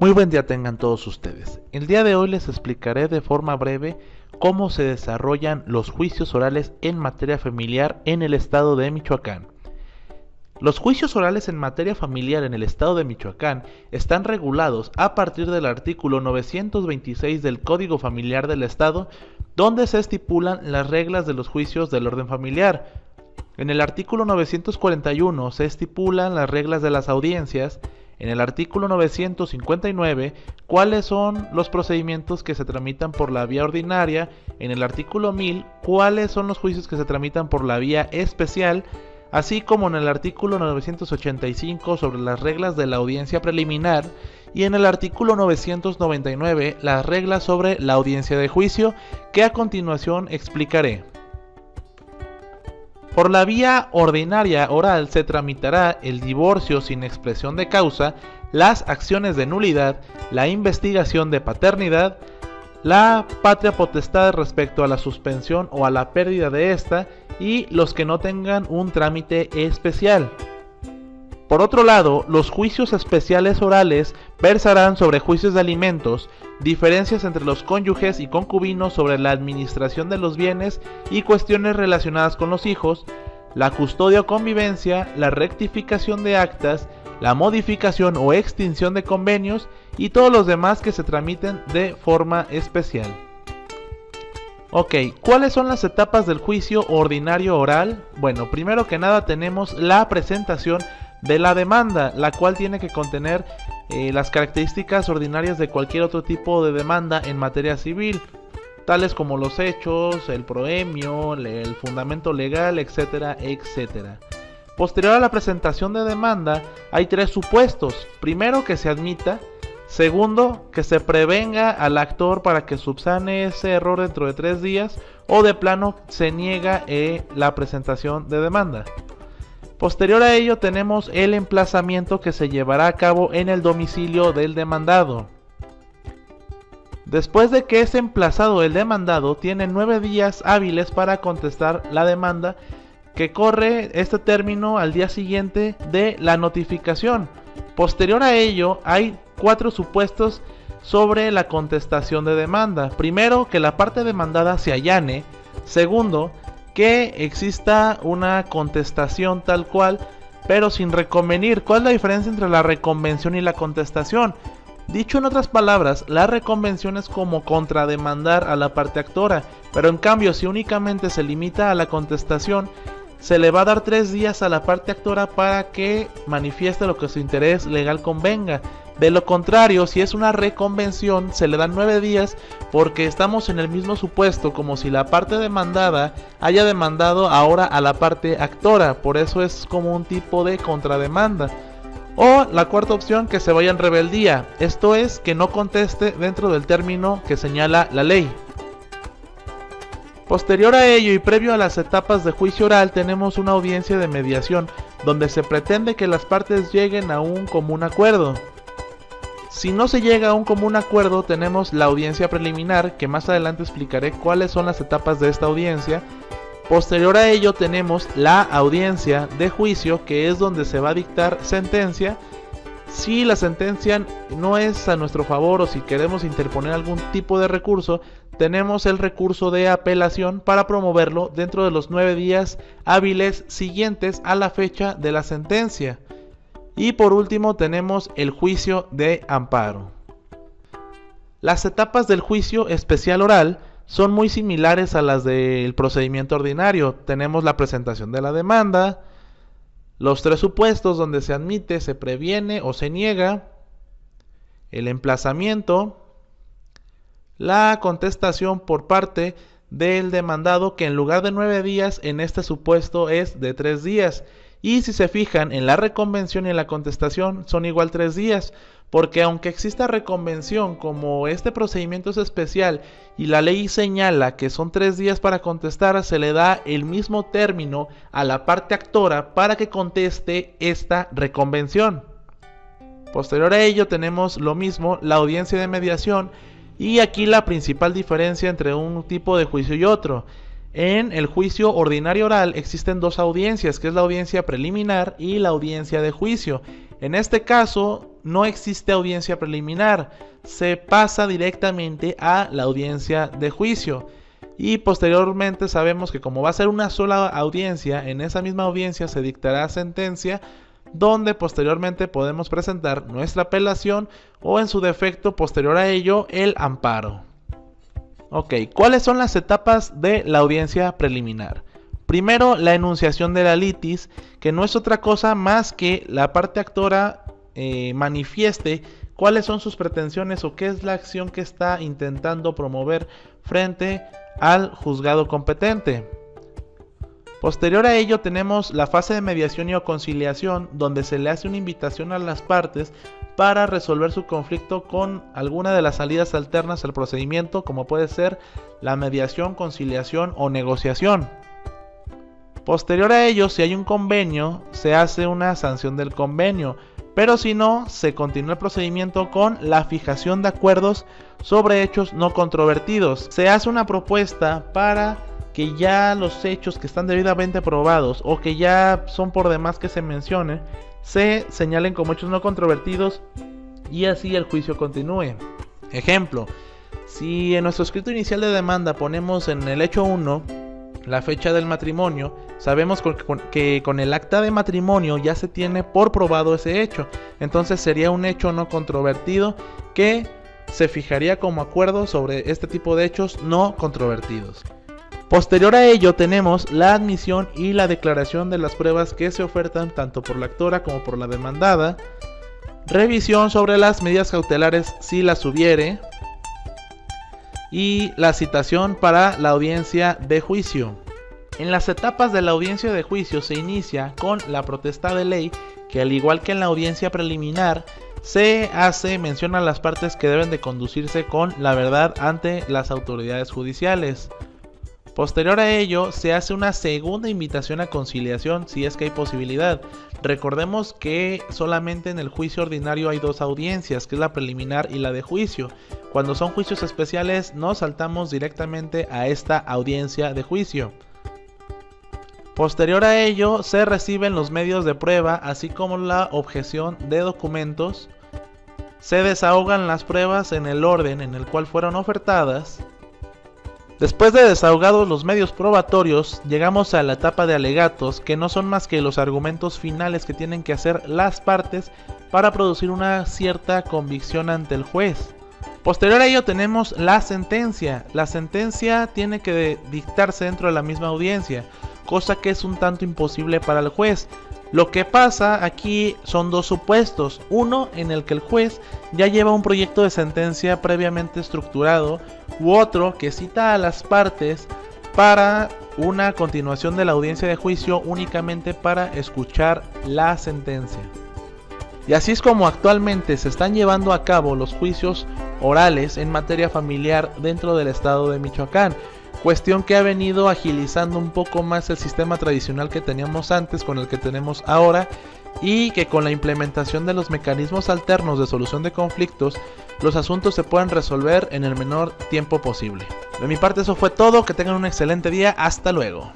Muy buen día tengan todos ustedes. El día de hoy les explicaré de forma breve cómo se desarrollan los juicios orales en materia familiar en el estado de Michoacán. Los juicios orales en materia familiar en el estado de Michoacán están regulados a partir del artículo 926 del Código Familiar del Estado, donde se estipulan las reglas de los juicios del orden familiar. En el artículo 941 se estipulan las reglas de las audiencias. En el artículo 959, cuáles son los procedimientos que se tramitan por la vía ordinaria. En el artículo 1000, cuáles son los juicios que se tramitan por la vía especial, así como en el artículo 985 sobre las reglas de la audiencia preliminar, y en el artículo 999 las reglas sobre la audiencia de juicio, que a continuación explicaré. Por la vía ordinaria oral se tramitará el divorcio sin expresión de causa, las acciones de nulidad, la investigación de paternidad, la patria potestad respecto a la suspensión o a la pérdida de esta y los que no tengan un trámite especial. Por otro lado, los juicios especiales orales versarán sobre juicios de alimentos, diferencias entre los cónyuges y concubinos sobre la administración de los bienes y cuestiones relacionadas con los hijos, la custodia o convivencia, la rectificación de actas, la modificación o extinción de convenios y todos los demás que se tramiten de forma especial. Ok, ¿cuáles son las etapas del juicio ordinario oral? Bueno, primero que nada tenemos la presentación de la demanda, la cual tiene que contener las características ordinarias de cualquier otro tipo de demanda en materia civil, tales como los hechos, el proemio, el fundamento legal, etcétera, etcétera. Posterior a la presentación de demanda, hay tres supuestos. Primero, que se admita. Segundo, que se prevenga al actor para que subsane ese error dentro de 3 días, o de plano se niega la presentación de demanda. Posterior a ello tenemos el emplazamiento, que se llevará a cabo en el domicilio del demandado. Después de que es emplazado el demandado, tiene 9 días hábiles para contestar la demanda, que corre este término al día siguiente de la notificación. Posterior a ello hay 4 supuestos sobre la contestación de demanda. Primero, que la parte demandada se allane. Segundo, que exista una contestación tal cual, pero sin reconvenir. ¿Cuál es la diferencia entre la reconvención y la contestación? Dicho en otras palabras, la reconvención es como contrademandar a la parte actora, pero en cambio, si únicamente se limita a la contestación, se le va a dar 3 días a la parte actora para que manifieste lo que su interés legal convenga. De lo contrario, si es una reconvención, se le dan 9 días, porque estamos en el mismo supuesto, como si la parte demandada haya demandado ahora a la parte actora. Por eso es como un tipo de contrademanda. O la cuarta opción, que se vaya en rebeldía. Esto es, que no conteste dentro del término que señala la ley. Posterior a ello y previo a las etapas de juicio oral, tenemos una audiencia de mediación, donde se pretende que las partes lleguen a un común acuerdo. Si no se llega a un común acuerdo, tenemos la audiencia preliminar, que más adelante explicaré cuáles son las etapas de esta audiencia. Posterior a ello tenemos la audiencia de juicio, que es donde se va a dictar sentencia. Si la sentencia no es a nuestro favor o si queremos interponer algún tipo de recurso, tenemos el recurso de apelación para promoverlo dentro de los 9 días hábiles siguientes a la fecha de la sentencia. Y por último tenemos el juicio de amparo. Las etapas del juicio especial oral son muy similares a las del procedimiento ordinario. Tenemos la presentación de la demanda, los 3 supuestos donde se admite, se previene o se niega, el emplazamiento, la contestación por parte del demandado, que en lugar de 9 días en este supuesto es de 3 días. Y si se fijan, en la reconvención y en la contestación son igual 3 días, porque aunque exista reconvención, como este procedimiento es especial y la ley señala que son 3 días para contestar, se le da el mismo término a la parte actora para que conteste esta reconvención. Posterior a ello tenemos lo mismo, la audiencia de mediación, y aquí la principal diferencia entre un tipo de juicio y otro. En el juicio ordinario oral existen 2 audiencias, que es la audiencia preliminar y la audiencia de juicio. En este caso no existe audiencia preliminar, se pasa directamente a la audiencia de juicio. Y posteriormente sabemos que como va a ser una sola audiencia, en esa misma audiencia se dictará sentencia, donde posteriormente podemos presentar nuestra apelación o en su defecto posterior a ello el amparo. Ok, ¿cuáles son las etapas de la audiencia preliminar? Primero, la enunciación de la litis, que no es otra cosa más que la parte actora manifieste cuáles son sus pretensiones o qué es la acción que está intentando promover frente al juzgado competente. Posterior a ello tenemos la fase de mediación y o conciliación, donde se le hace una invitación a las partes para resolver su conflicto con alguna de las salidas alternas al procedimiento, como puede ser la mediación, conciliación o negociación. Posterior a ello, si hay un convenio, se hace una sanción del convenio, pero si no, se continúa el procedimiento con la fijación de acuerdos sobre hechos no controvertidos. Se hace una propuesta para que ya los hechos que están debidamente probados o que ya son por demás que se mencionen, se señalen como hechos no controvertidos y así el juicio continúe. Ejemplo, si en nuestro escrito inicial de demanda ponemos en el hecho 1 la fecha del matrimonio, sabemos que con el acta de matrimonio ya se tiene por probado ese hecho, entonces sería un hecho no controvertido que se fijaría como acuerdo sobre este tipo de hechos no controvertidos. Posterior a ello tenemos la admisión y la declaración de las pruebas que se ofertan tanto por la actora como por la demandada, revisión sobre las medidas cautelares si las hubiere, y la citación para la audiencia de juicio. En las etapas de la audiencia de juicio se inicia con la protesta de ley, que al igual que en la audiencia preliminar, se hace mención a las partes que deben de conducirse con la verdad ante las autoridades judiciales. Posterior a ello, se hace una segunda invitación a conciliación si es que hay posibilidad. Recordemos que solamente en el juicio ordinario hay dos audiencias, que es la preliminar y la de juicio. Cuando son juicios especiales, nos saltamos directamente a esta audiencia de juicio. Posterior a ello, se reciben los medios de prueba, así como la objeción de documentos. Se desahogan las pruebas en el orden en el cual fueron ofertadas. Después de desahogados los medios probatorios, llegamos a la etapa de alegatos, que no son más que los argumentos finales que tienen que hacer las partes para producir una cierta convicción ante el juez. Posterior a ello tenemos la sentencia. La sentencia tiene que dictarse dentro de la misma audiencia, cosa que es un tanto imposible para el juez. Lo que pasa aquí son dos supuestos, uno en el que el juez ya lleva un proyecto de sentencia previamente estructurado, u otro que cita a las partes para una continuación de la audiencia de juicio únicamente para escuchar la sentencia. Y así es como actualmente se están llevando a cabo los juicios orales en materia familiar dentro del estado de Michoacán. Cuestión que ha venido agilizando un poco más el sistema tradicional que teníamos antes con el que tenemos ahora, y que con la implementación de los mecanismos alternos de solución de conflictos, los asuntos se pueden resolver en el menor tiempo posible. De mi parte eso fue todo, que tengan un excelente día, hasta luego.